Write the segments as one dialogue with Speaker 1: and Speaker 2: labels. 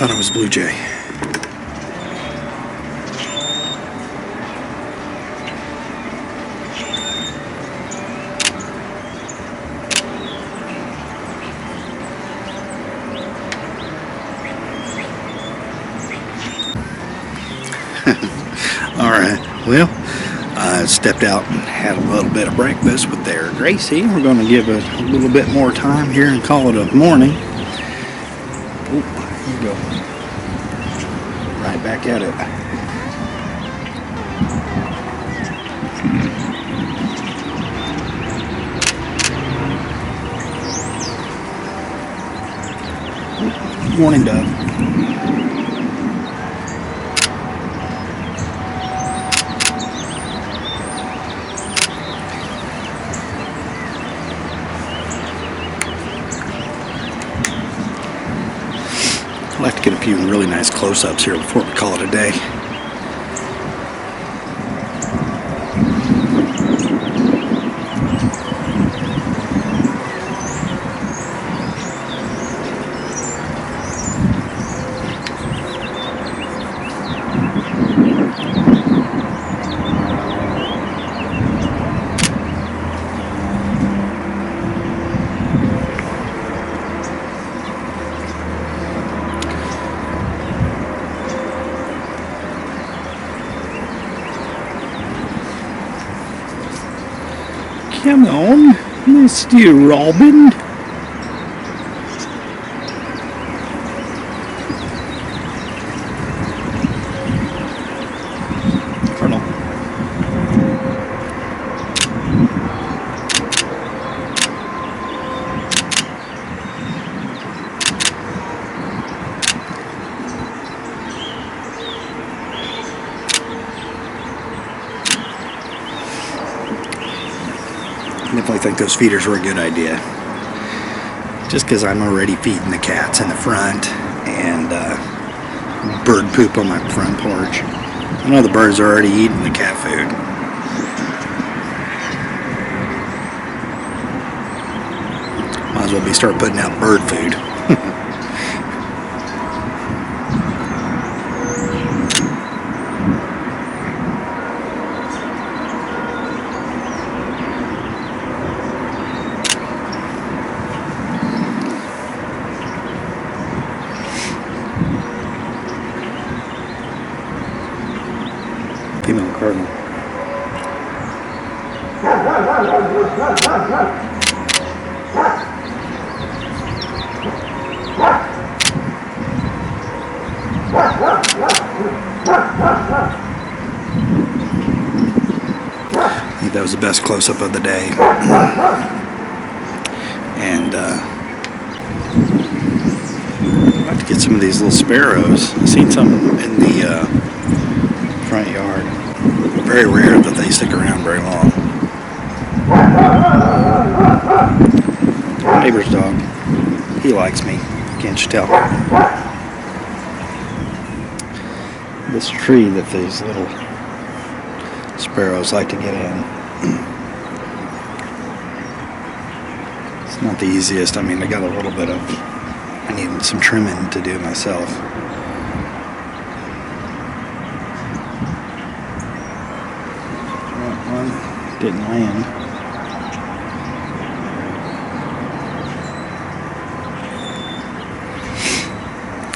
Speaker 1: Thought it was blue jay. Alright, well, I stepped out and had a little bit of breakfast with their Gracie. We're going to give it a little bit more time here and call it a morning. Oh, here we go. Right back at it. Morning, dove. I'd like to get a few really nice close-ups here before we call it a day. Come on, Mr. Robin. Colonel. I definitely think those feeders were a good idea. Just because I'm already feeding the cats in the front and bird poop on my front porch. I know the birds are already eating the cat food. Might as well start putting out bird food. Female cardinal. I think that was the best close-up of the day. And I'd like to get some of these little sparrows. I've seen some in the front yard. Very rare that they stick around very long. Neighbor's dog. He likes me. Can't you tell? This tree that these little sparrows like to get in. It's not the easiest. I mean, I got a little bit of... I need some trimming to do myself. Didn't land.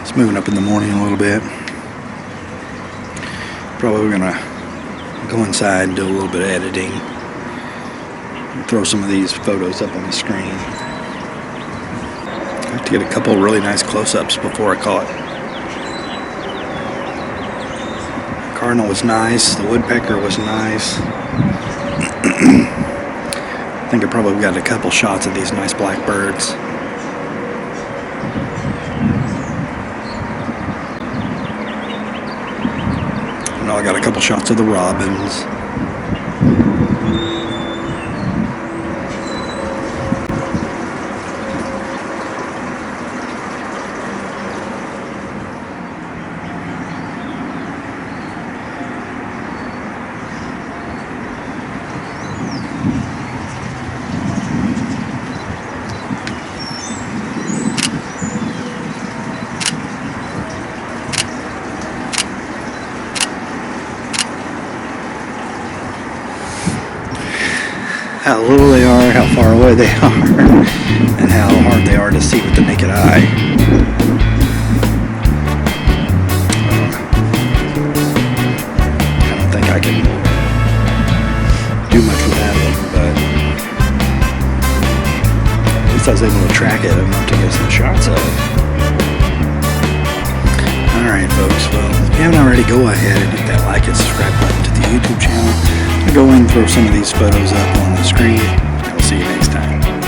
Speaker 1: It's moving up in the morning a little bit. Probably gonna go inside and do a little bit of editing. Throw some of these photos up on the screen. I have to get a couple of really nice close-ups before I call it. Cardinal was nice. The woodpecker was nice. I think I probably got a couple shots of these nice blackbirds. And I got a couple shots of the robins. how little they are, how far away they are, and how hard they are to see with the naked eye. I don't think I can do much without it, but at least I was able to track it enough to get some shots of it. Alright folks, well, if you haven't already, go ahead and hit that like and subscribe button to the YouTube channel. I'll go in and throw some of these photos up on the screen. I'll see you next time.